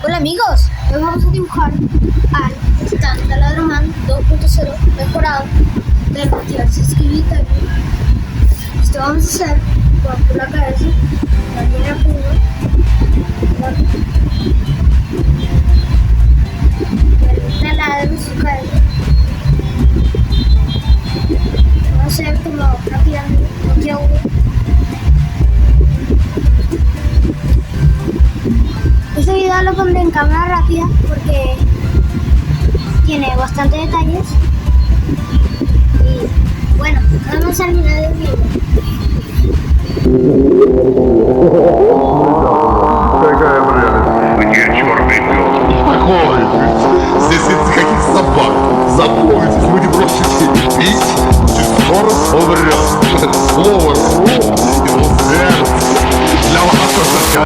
Hola amigos, hoy vamos a dibujar al taladroman 2.0 mejorado de la suscribete. Esto vamos a hacer por la cabeza, la línea 1, el taladro en su cabeza. Vamos a hacer como rápidamente lo que hago. Este video lo pondré en cámara rápida porque tiene bastante detalles y bueno, vamos al final del video. Какая прелесть. Где черный пес? Какой? Здесь нет никаких собак. Запомните, вы не бросите пить, скоро умрет. Слово «ру» его смерть. Для вас это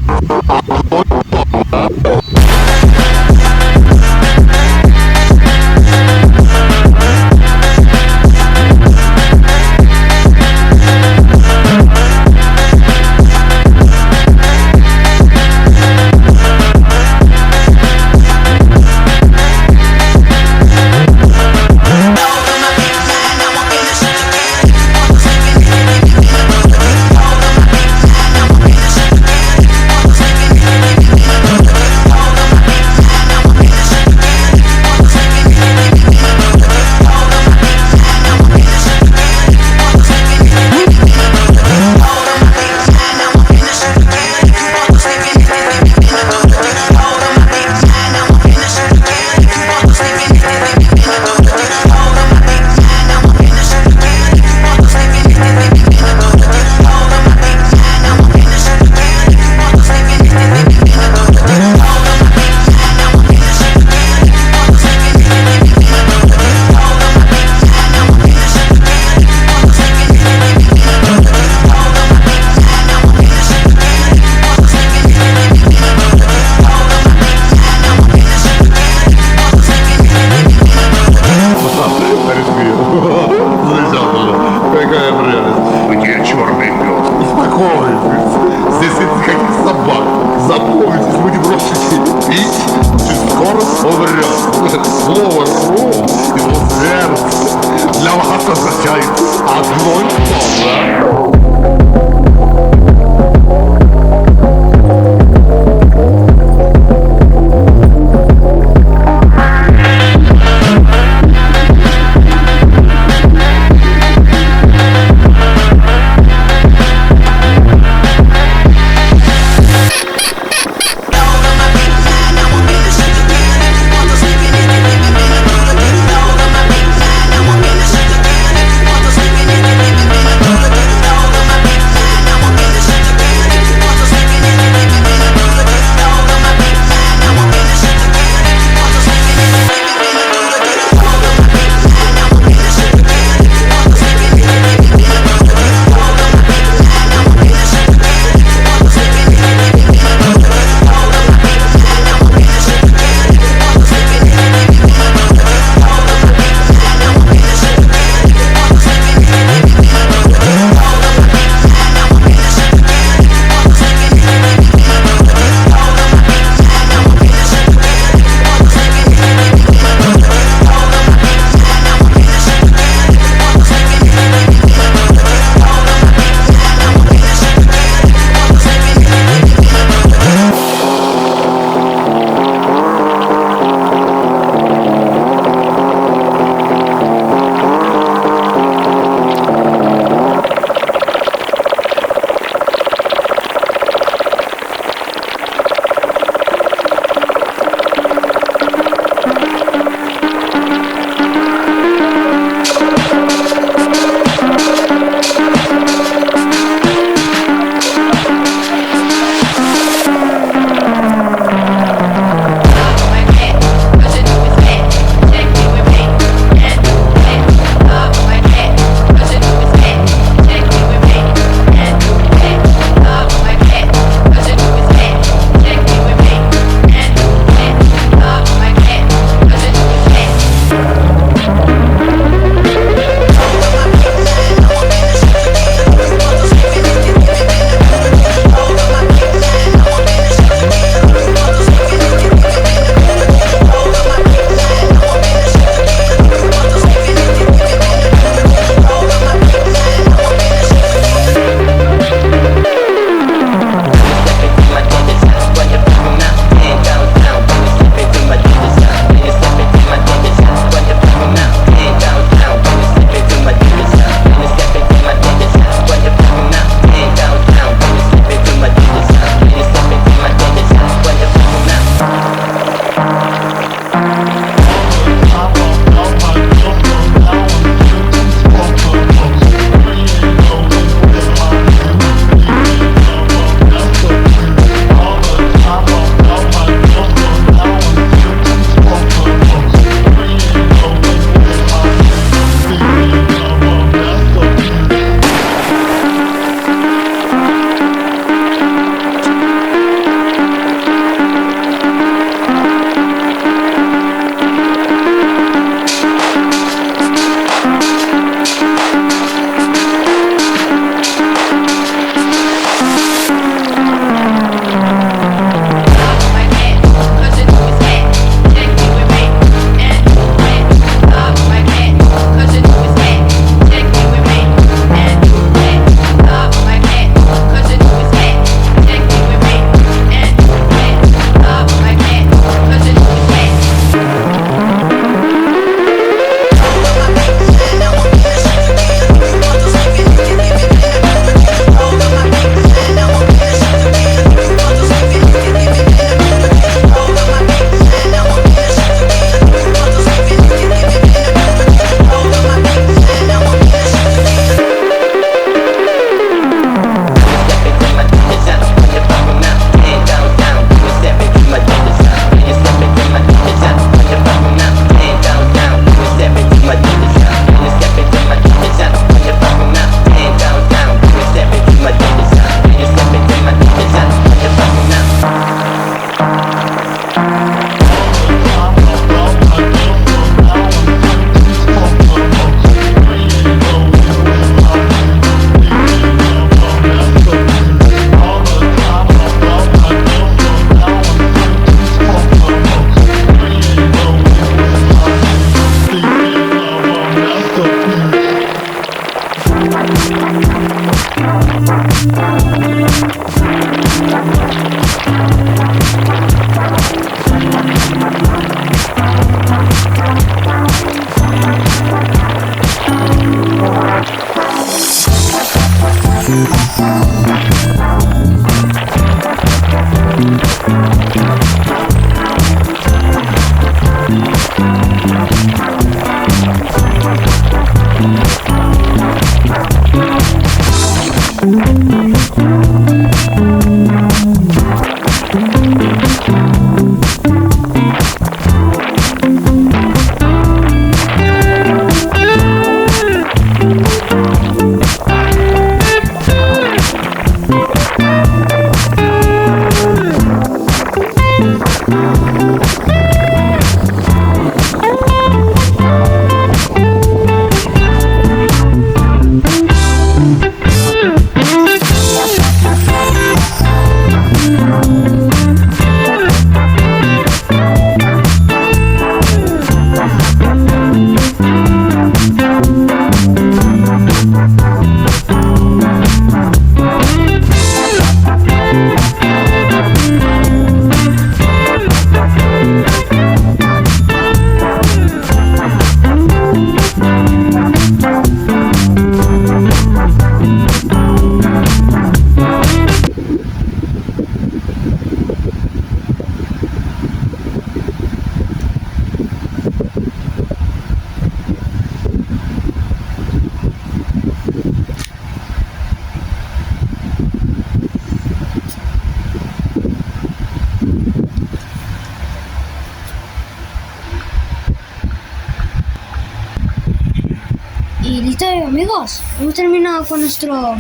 Y listo, amigos, hemos terminado con nuestro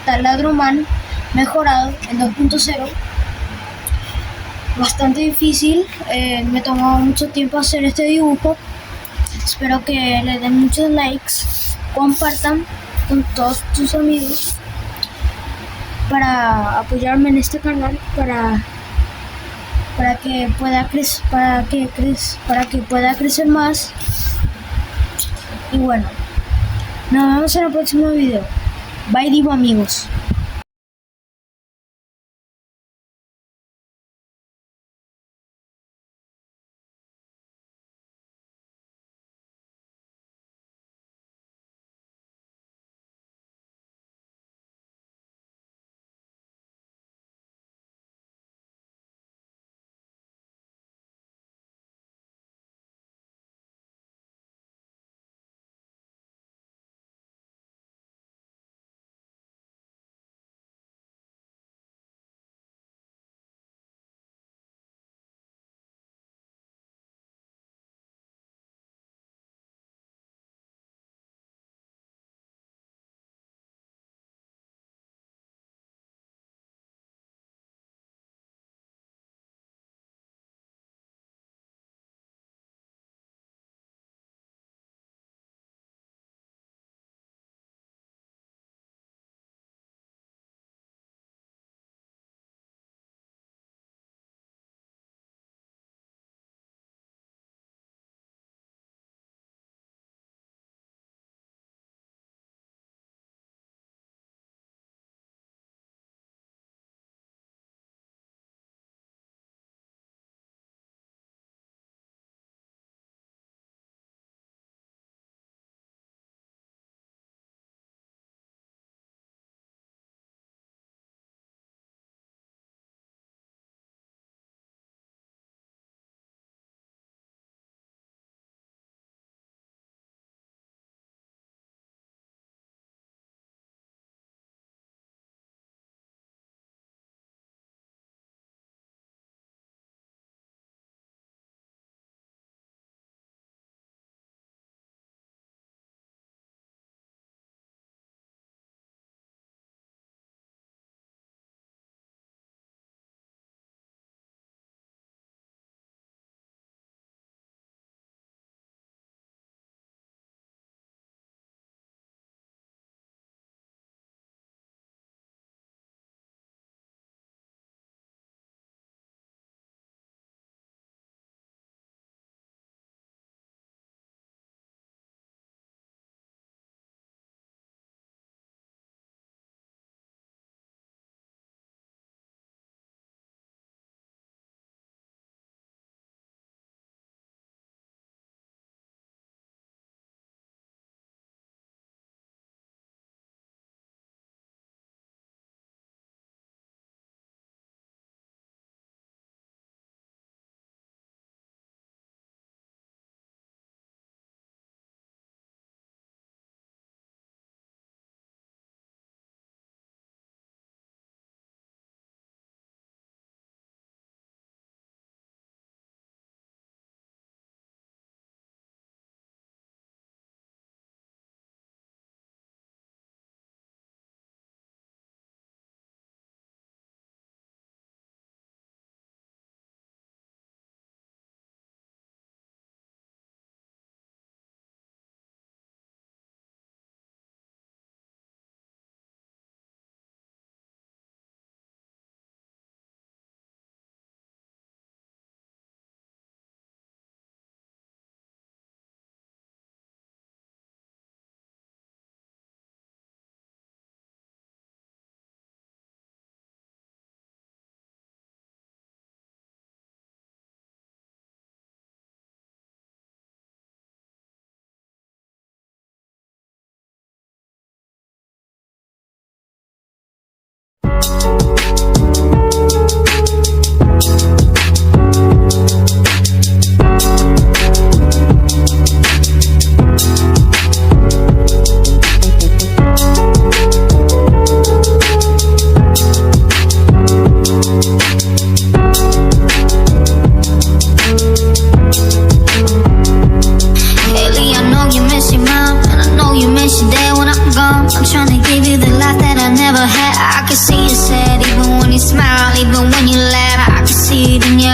taladroman mejorado en 2.0. Bastante difícil, me tomó mucho tiempo hacer este dibujo. Espero que le den muchos likes, compartan con todos tus amigos para apoyarme en este canal, para que pueda crecer más. Y bueno, nos vemos en el próximo video. Bye, divo amigos.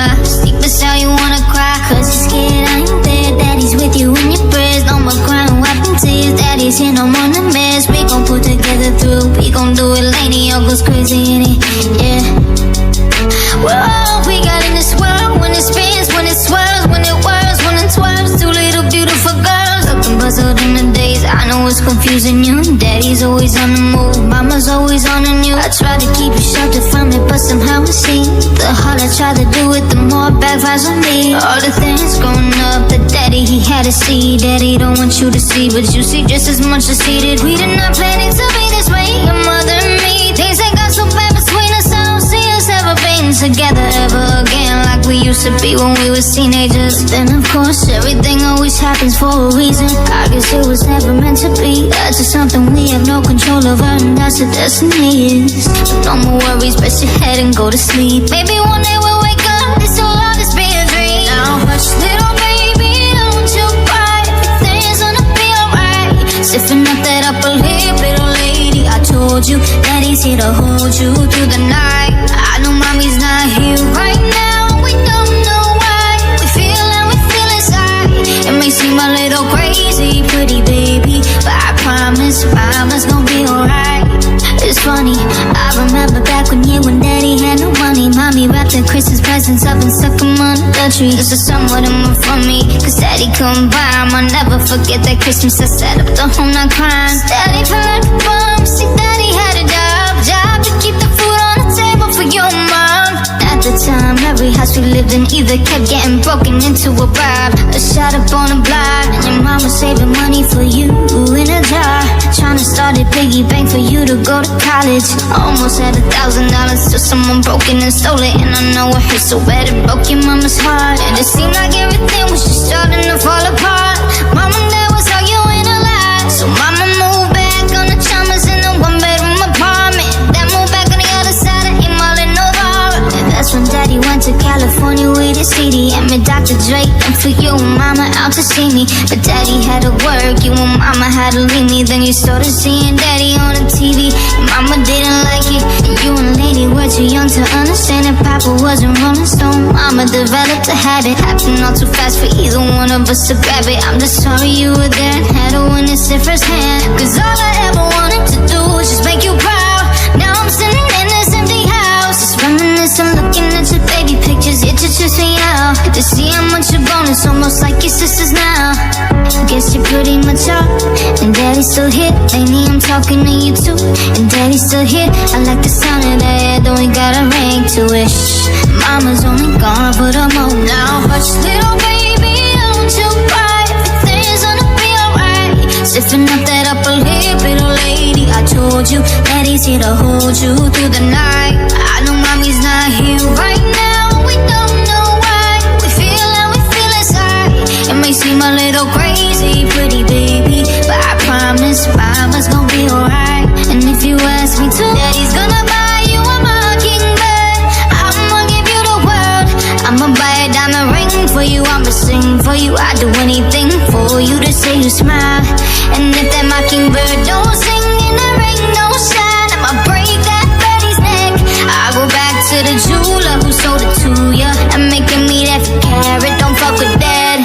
eyes. Deep inside you wanna cry, cause you're scared I ain't there. Daddy's with you in your prayers, no more crying, wiping tears. Daddy's here, no more the mess. We gon' put together through, we gon' do it, lady. All goes crazy in it, yeah. We're all we got in this world. When it spins, when it swirls, when it whirls, when it twirls. Two little beautiful girls, looking puzzled in the days. I know it's confusing you. Daddy's always on the move, mama's always on the news. I try to keep you sheltered from it, but somehow it seems the harder I try to do it, the more it backfires on me. All the things growing up, the daddy he had to see. Daddy don't want you to see, but you see just as much as he did. We did not plan it to be this way, your mother and me. Things that got so bad between us, I don't see us ever being together ever again like we used to be when we was teenagers. Then of course everything always happens for a reason. I guess it was never meant to be. That's just something we have no control over, and that's the destiny is. But no more worries, rest your head and go to sleep. Maybe one day we'll wake up, this will all just be a dream. Now hush little baby, don't you cry, everything's gonna be alright. Stiffen up that upper lip, little lady. I told you daddy's here to hold you through the night. I know mommy's not here right now, we don't know why. We feel how we feel inside. It may seem a little crazy, pretty baby, but I promise mama's gonna be alright. It's funny, I remember back when you and daddy had no money. Mommy wrapped the Christmas presents up and stuck them under the tree. This is somewhat of more from me, cause daddy couldn't buy 'em. I'll never forget that Christmas I set up the home, not crying. Daddy felt like a bum, see daddy had a job to keep the food on the table for your mom. At the time, every house we lived in either kept getting broken into a bribe, or shot up on a block. And your mom was saving money for you in a jar, trying to start a piggy bank for you to go to college. Almost had $1,000 till someone broke in and stole it. And I know it hurt so bad it broke your mama's heart. And it seemed like everything was just starting to fall apart. Mom and dad was arguing a lot, so mama moved back on the Chalmers in a one-bedroom apartment. Then moved back on the other side of Emil and Novara. And that's when daddy went to California with his CD and met Dr. Dre. And for you and mama out to see me, but daddy had to work, you and mama had to leave me. Then you started seeing daddy on the TV, and mama didn't like it. And you and lady were too young to understand that papa wasn't Rolling Stone. Mama developed a habit, happened all too fast for either one of us to grab it. I'm just sorry you were there and had to witness it firsthand, cause all I ever wanted to do was just make you proud. Now I'm sitting in this empty house, just reminiscing, looking at your baby pictures. It just trips me out to see how much you're grown. It's almost like your sisters now. Guess you're pretty much up, and daddy's still here. Lately I'm talking to you too, and daddy's still here. I like the sound of that, though we got a ring to it. Shh, mama's only gone for the moment. Now hush little baby, don't you cry, everything's gonna be alright. Stiffen up that upper lip, little lady. I told you daddy's here to hold you through the night. I know mommy's not here right now, we don't know why. We feel how we feel inside. It may seem a little crazy, pretty baby, but I promise mama's gonna be alright. And if you ask me to, daddy's gonna buy you a mockingbird. I'ma give you the world, I'ma buy a diamond ring for you, I'ma sing for you. I'd do anything for you to say you smile. And if that mockingbird don't sing and the ring don't shine, I'ma break that birdie's neck. I go back to the jeweler who sold it to ya, and making me that carrot, don't fuck with that.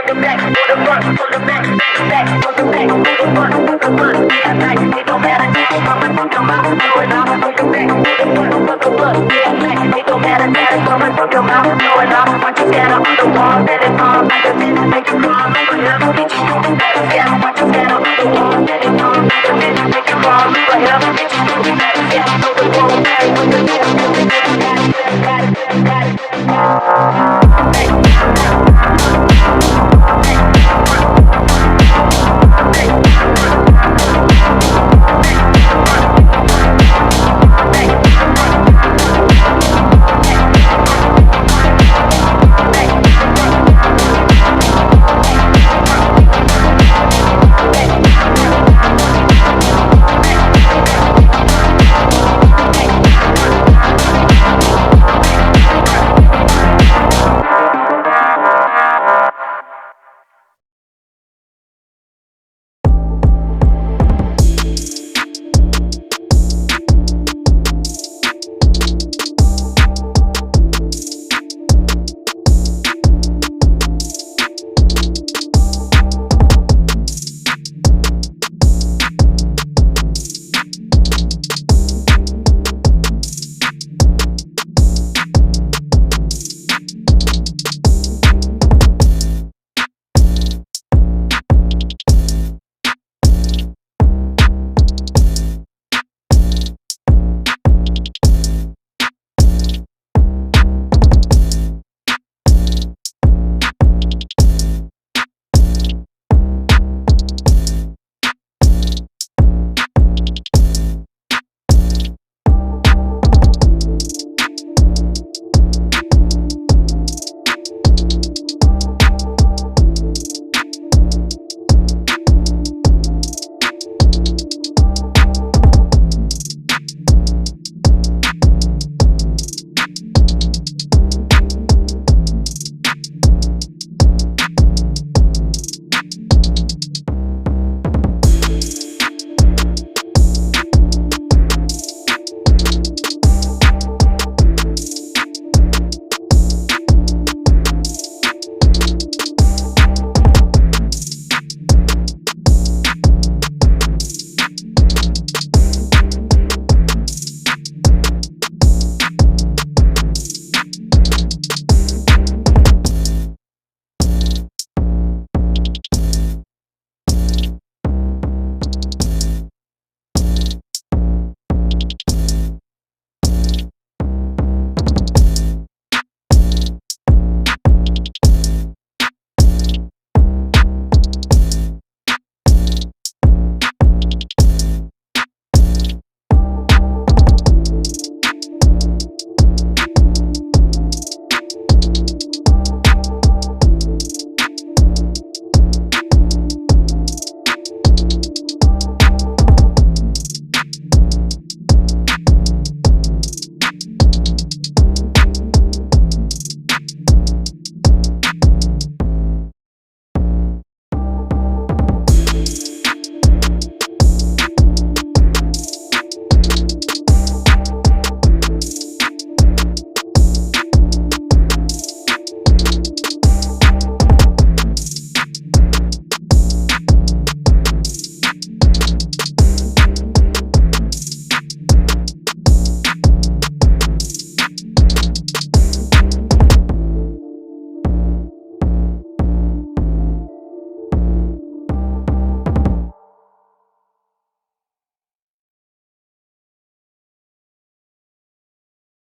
the back, to the front.